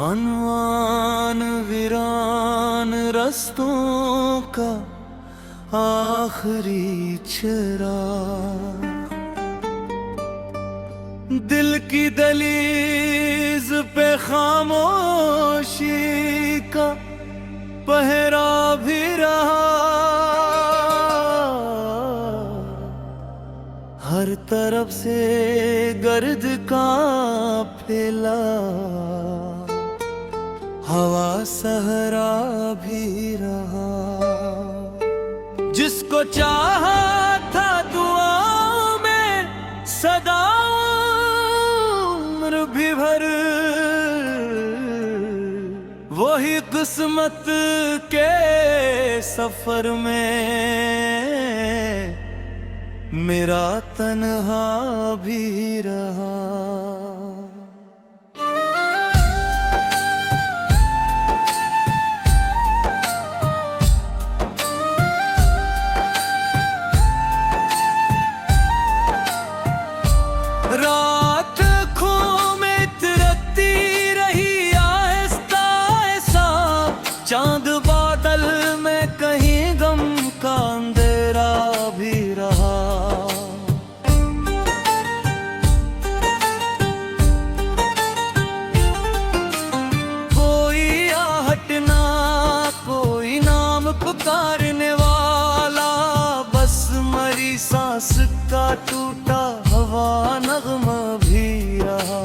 अनवान वीरान रस्तों का आखिरी चिराग, दिल की दहलीज पे खामोशी का पहरा भी रहा। हर तरफ से गर्द का फैला, हवा सहरा भी रहा। जिसको चाहा था दुआओं में सदा उम्र भी भर, वही किस्मत के सफर में मेरा तन्हा भी रहा। रात खो में तिरकती रही आहिस्ता ऐसा, चांद बादल में कहीं गम का अंधेरा भी रहा। कोई आहट ना कोई नाम पुकारने वाला, बस मरी सांस का टूटा हवा नगमा भी रहा।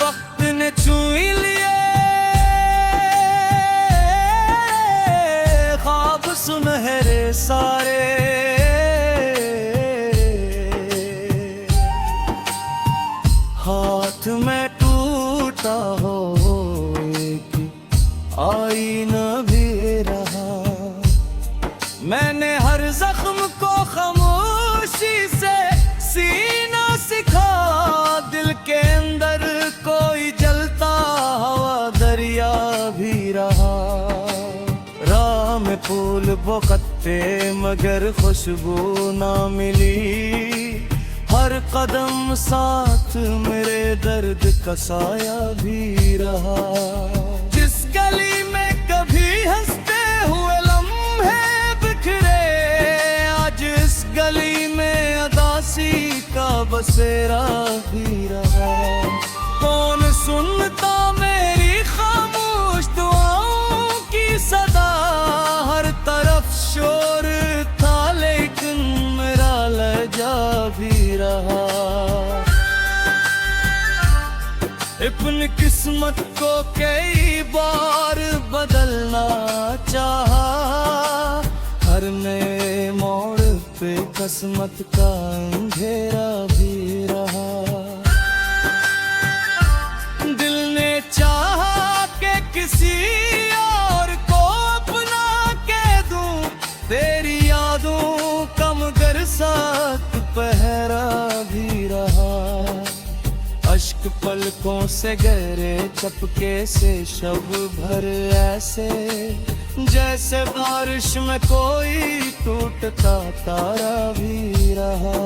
वक्त ने छुई लिए ख्वाब सुनहरे सारे, हाथ में टूटा हो एक आईना भी रहा। मैंने हर जख्म को खामोशी से सीना सिखा, दिल के अंदर कोई जलता हवा दरिया भी रहा। राह में फूल बोखते मगर खुशबू ना मिली, हर कदम साथ मेरे दर्द का साया भी रहा। जिस गली में कभी हंसते हुए लम्हे बिखरे, आज इस गली में अदासी का बसेरा भी रहा। कौन सुनता मेरी खामोश दुआओं की सदा, हर तरफ शोर था लेकिन मेरा लहजा भी रहा। अपनी किस्मत को कई बार बदलना चाहा, हर नए मोड़ पे किस्मत का अंधेरा भी रहा। दिल ने चाहा कि किसी और को अपना कह दूं, तेरी यादों का मगर साथ पहरा भी रहा। अश्क पलकों से गहरे चपके से शब भर ऐसे, जैसे बारिश में कोई टूटता तारा भी रहा।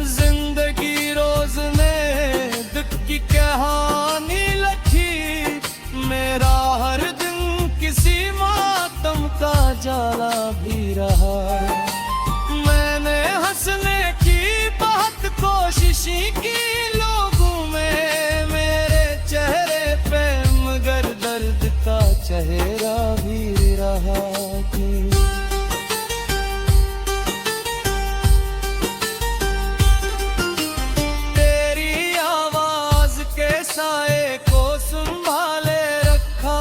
जिंदगी रोज ने दुख की कहानी लिखी, मेरा हर दिन किसी मातम का जाला भी रहा। मैंने हंसने की बहुत कोशिश की लोगों में, मेरे चेहरे पे मगर दर्द का चेहरा भी रहा। तेरी आवाज के साए को संभाले रखा,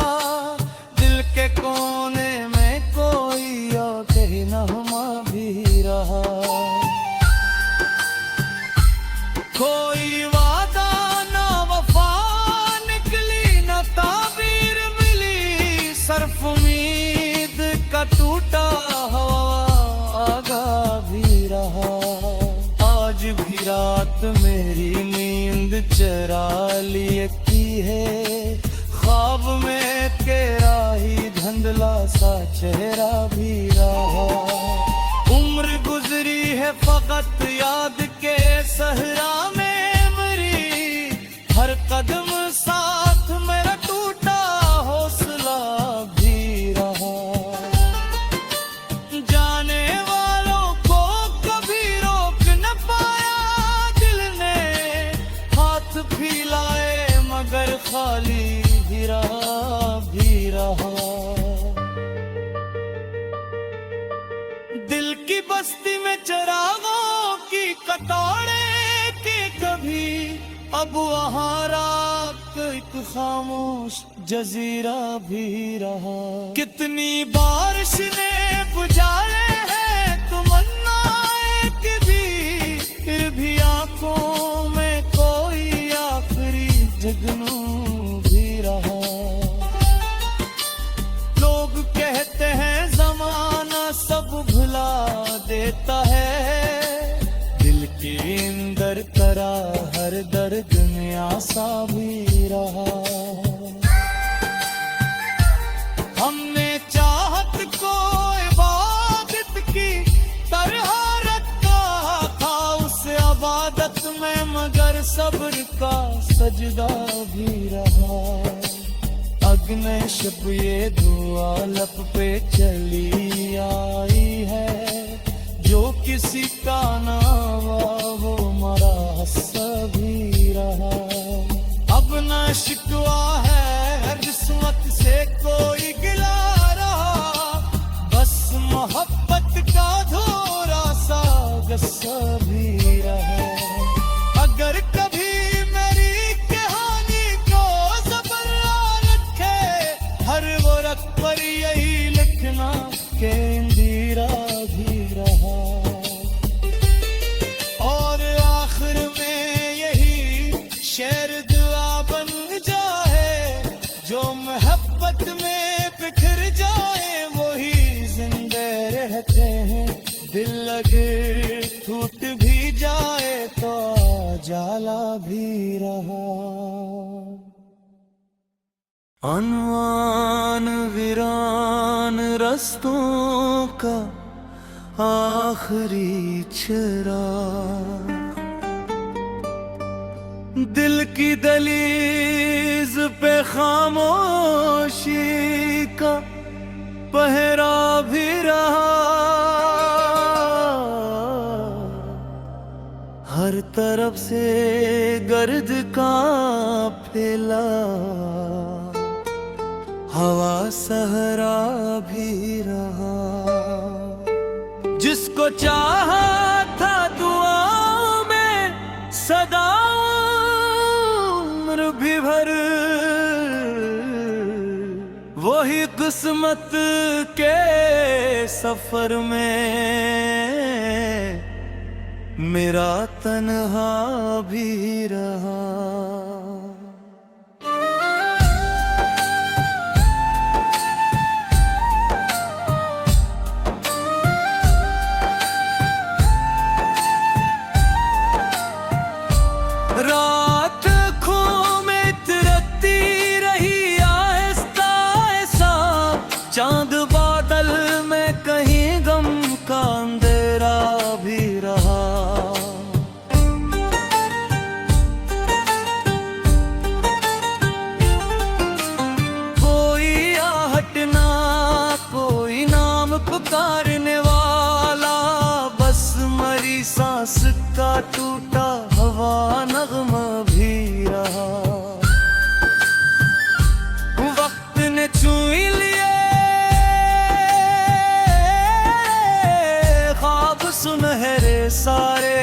दिल के कोने में कोई और कहनुमा भी रहा। कोई वादा ना वफा निकली न ताबीर मिली, सिर्फ उम्मीद का टूटा हवा आगा भी रहा। आज भी रात मेरी नींद चरा लिए की है, ख्वाब में तेरा ही धुंधला सा चेहरा भी रहा। उम्र गुजरी है फकत याद के सहरा में मेरी, हर कदम कसम साथ मेरा टूटा हौसला भी रहा। जाने वालों को कभी रोक न पाया दिल ने, हाथ फैलाए मगर खाली भी रहा। दिल की बस्ती में चरागों की कतारें के कभी, अब वहाँ रात एक खामोश जजीरा भी रहा। कितनी बारिश ने बुझाए हैं तमन्नाएं कभी, फिर भी आंखों में कोई आखिरी जगनू भी रहा। लोग कहते हैं जमाना सब भुला देता है, दिल के अंदर करा हर दर्द में आशा भी रहा। हमने चाहत को इबादत की तरह रखा था उस इबादत में, मगर सब्र का सजदा भी रहा। अग्नि शब ये दुआ लब पे चली आई है, जो किसी का ना हुआ वो मरा सभी रहा। अब ना शिकवा है किस्मत से कोई गिला रहा, बस मोहब्बत का धोरा सा गस्सा भी रहा। अगर कभी मेरी कहानी को ज़बर रखे, हर वो रख पर यही लिखना के इंदिरा भी रहा। और आखिर में यही शेर दुआ बन जाए, जो मोहब्बत में बिखर जाए वही जिंदे रहते हैं। दिल लगे टूट भी जाए तो जाला भी रहा। अनवान वीरान रस्तों का आखिरी चिराग, दिल की दहलीज पे खामोशी का पहरा भी रहा। हर तरफ से गर्द का फैला, हवा सहरा भी रहा। जिसको चाहा था दुआओं में सदा उम्र भी भर, वही किस्मत के सफर में मेरा तन्हा भी रहा। रात खो में तिरकती रही आहिस्ता ऐसा, चांद बादल में कहीं गम का अंधेरा भी रहा। कोई आहट ना कोई नाम पुकारने वाला, बस मरी सांस का टूटा हवा नगमा भी रहा। वक्त ने छुई लिए ख्वाब सुनहरे सारे,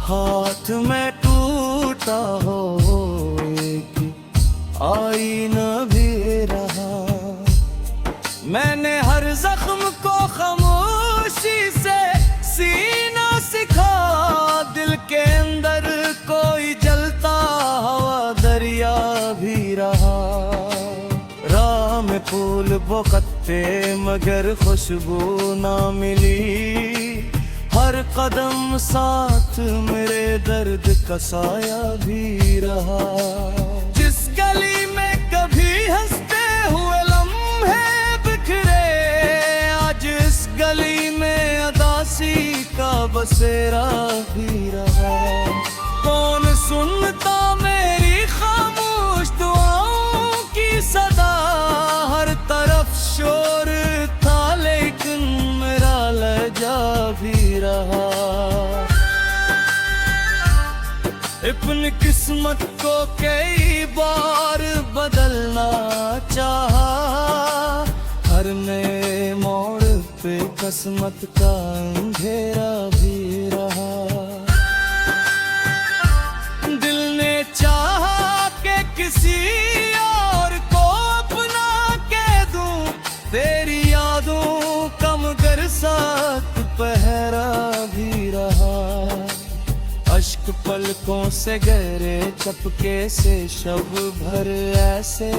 हाथ में टूटा हो एक आईना भी रहा। मैंने हर जख्म को खामोशी से सीना सिखा, दिल के अंदर कोई जलता हवा दरिया भी रहा। राह में फूल बोकते मगर खुशबू ना मिली, हर कदम साथ मेरे दर्द का साया भी रहा। जिस गली में कभी हंसते हुए लम्हे बिखरे, आज इस गली में अदासी का बसेरा भी रहा। कौन सुनता मेरी खामोश दुआओं की सदा, हर तरफ शोर था लेकिन मेरा लहजा भी रहा। अपनी किस्मत को कई बार बदलना चाहा, हर नए मोड़ पे किस्मत का अंधेरा भी रहा। दिल ने चाहा कि किसी और को अपना कह दूं, तेरी यादों का मगर साथ पहरा भी रहा। अश्क पलकों से गहरे चपके से शब भर ऐसे,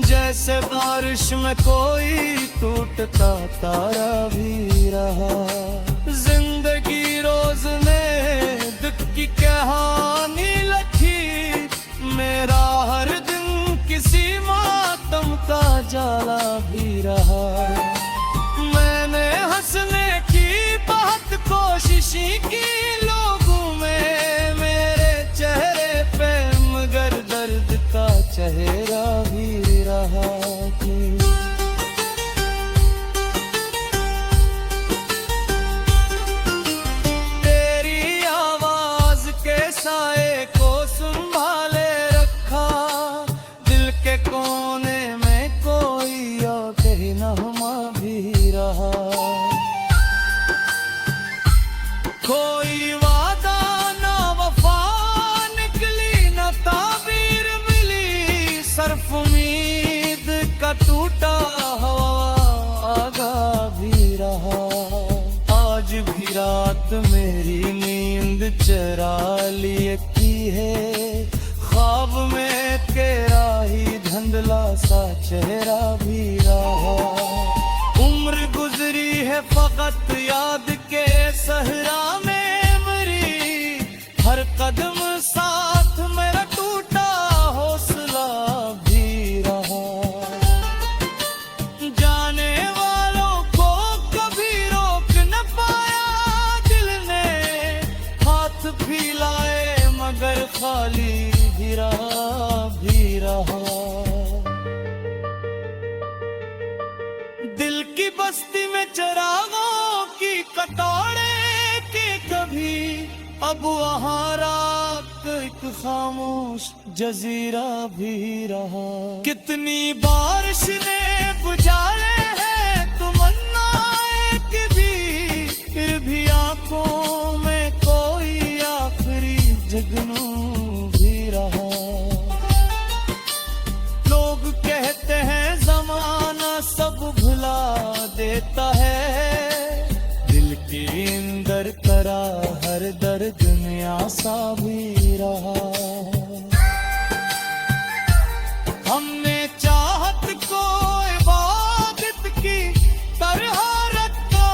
जैसे बारिश में कोई टूटता तारा भी रहा। जिंदगी रोज ने दुख की कहानी लिखी, मेरा हर दिन किसी मातम का जाला भी रहा। मैंने हंसने की बहुत कोशिश की लोगों में, मेरे चेहरे पे मगर दर्द का चेहरा भी रहा। तेरी आवाज के साए को संभाले रखा, दिल के कोने में कोई और कहनुमा भी रहा। कोई वादा ना वफा निकली, न ताबीर मिली, सिर्फ उम्मीद का टूटा हवा आगा भी रहा। आज भी रात मेरी नींद चरा लिए की है, ख्वाब में तेरा ही धुंधला सा चेहरा भी रहा। उम्र गुजरी है फकत याद के सहरा में मेरी, हर कदम साथ मेरा टूटा हौसला भी रहा। जाने वालों को कभी रोक न पाया दिल ने, हाथ फैलाए मगर खाली भी रहा। दिल की बस्ती में चरागों की कतारें के कभी, अब वहाँ रात एक खामोश जजीरा भी रहा। कितनी बारिश ने बुझाए हैं तमन्नाएं कभी, फिर भी आंखों में कोई आखिरी जगनू भी रहा। लोग कहते हैं जमाना सब भुला देता है, दिल के अंदर करा हर दर्द में आसा भी रहा। हमने चाहत को इबादत की तरह रखा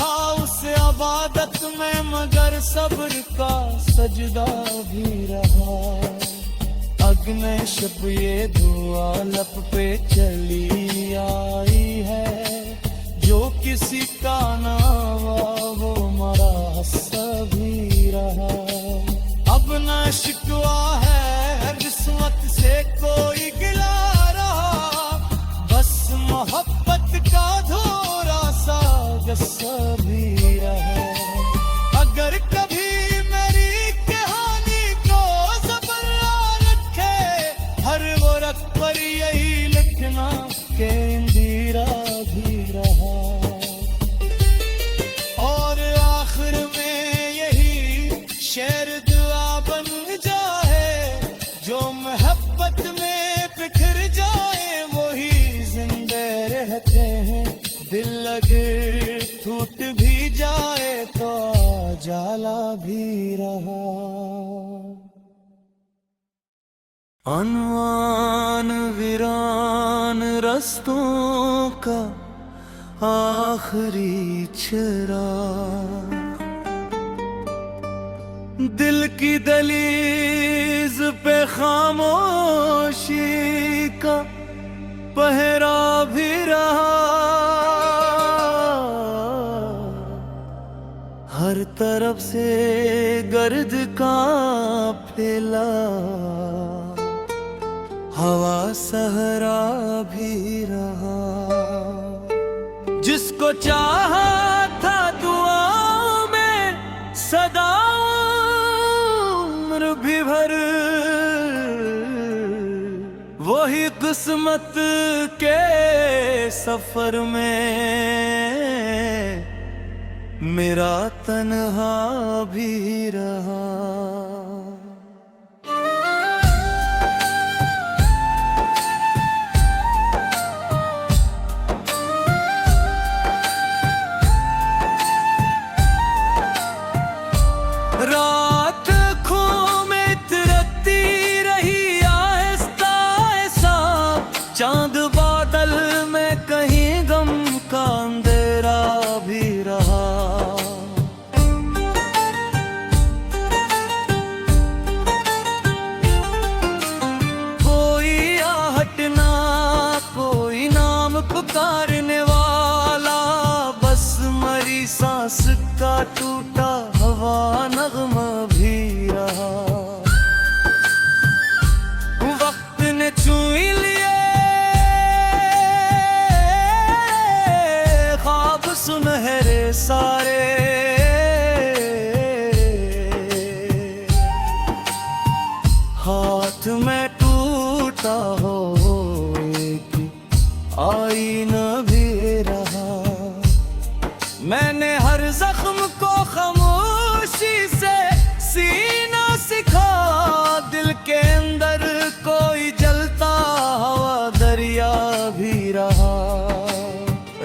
था उस इबादत में, मगर सब्र का सजदा भी रहा। अग्नि शब ये दुआ लब पे चली आई है, जो किसी का नावा वो मरा सभी रहा। अब न शिकवा है किस्मत से कोई गिला रहा, बस मोहब्बत का धोरा सा गस्सा भी रहा। अगर कभी मेरी कहानी को ज़बर रखे, हर वो रख पर यही लिखना के इंदिरा भी रहा। और आखिर में यही शेर दुआ बन जाए, जो मोहब्बत में बिखर जाए वही जिंदे रहते हैं। दिल लगे टूट भी जाए तो जाला भी रहा। अनवान वीरान रस्तों का आखिरी चिराग, दिल की दहलीज पे खामोशी का पहरा भी रहा। हर हर तरफ से गर्द का फैला, हवा सहरा भी रहा। जिसको चाहा था दुआओं में सदा उम्र भी भर, वही किस्मत के सफर में मेरा तन्हा भी रहा। रात आँखों में तिरकती रही आहिस्ता ऐसा, चांद बादल में कहीं गम का अंधेरा भी रहा। कोई आहट ना, कोई नाम पुकारने वाला, बस मरी सांस का टूटा हवा नगमा भी रहा। वक्त ने छुई लिए ख्वाब सुनहरे सारे, हाथ में टूटा हो एक आईना भी रहा। मैंने हर जख्म को खामोशी से सीना सिखा, दिल के अंदर कोई जलता हवा दरिया भी रहा।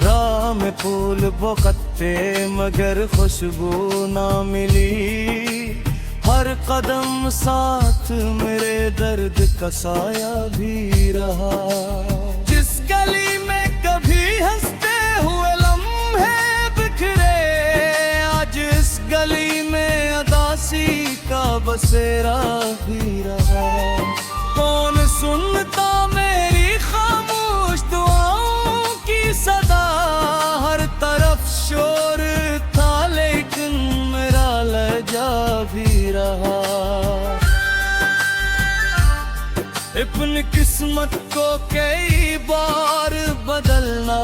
राह में फूल बोखते मगर खुशबू ना मिली, हर कदम साथ मेरे दर्द का साया भी रहा। जिस गली में कभी हंसते हुए लम्हे बिखरे, आज इस गली में अदासी का बसेरा भी रहा। कौन सुनता मेरी खामोश दुआओं की सदा, हर तरफ शोर था लेकिन मेरा लहजा भी रहा। अपनी किस्मत को कई बार बदलना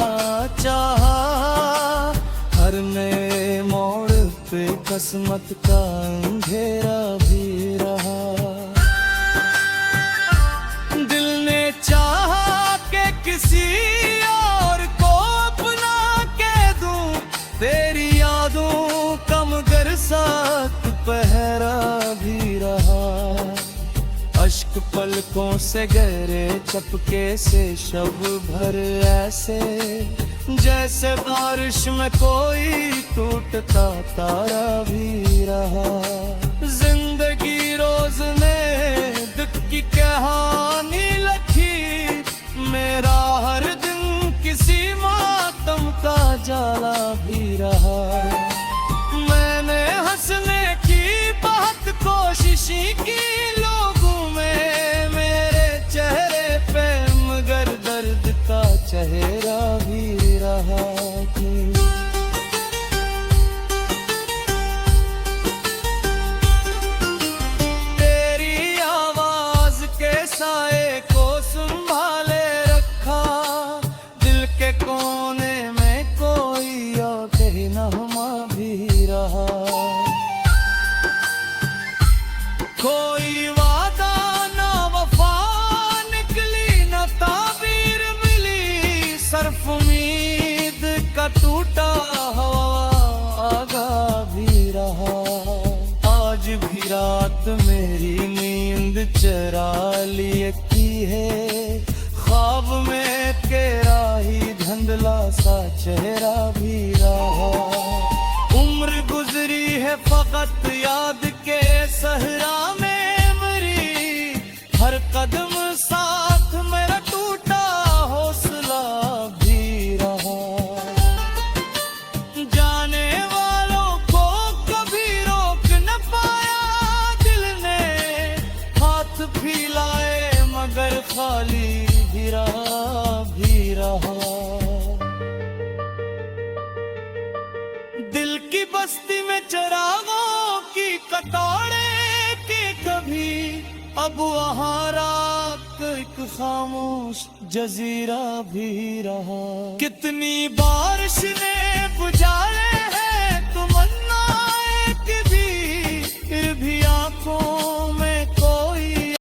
चाहा, हर नए मोड़ पे किस्मत का अंधेरा भी रहा। दिल ने चाहा कि किसी और को अपना कह दूं, तेरी यादों का मगर साथ पहरा भी रहा। अश्क पलकों से गहरे चपके से शब भर ऐसे, जैसे बारिश में कोई टूटता तारा भी रहा। जिंदगी रोज ने दुख की कहानी लिखी, मेरा हर दिन किसी मातम का जाला भी रहा। मैंने हंसने की बहुत कोशिश की लोगों में, मेरे चेहरे पे मगर दर्द का चेहरा भी रहा। तेरी आवाज के साए को संभाले रखा, दिल के कोने में कोई और कहनामा भी रहा। कोई वादा ना वफा निकली, न ताबीर मिली, सिर्फ उम्मीद का टूटा हवा आगा भी रहा। आज भी रात मेरी नींद चरा लिए की है, ख्वाब में तेरा ही धुंधला सा चेहरा भी रहा। उम्र गुजरी है फकत याद के सहरा में मेरी, हर कदम साथ मेरा टूटा हौसला भी रहा। जाने वालों को कभी रोक न पाया दिल ने, हाथ फैलाए मगर खाली भी रहा। दिल की बस्ती में में चरागों की कतारें के कभी अब वहाँ रात एक खामोश जजीरा भी रहा। कितनी बारिश ने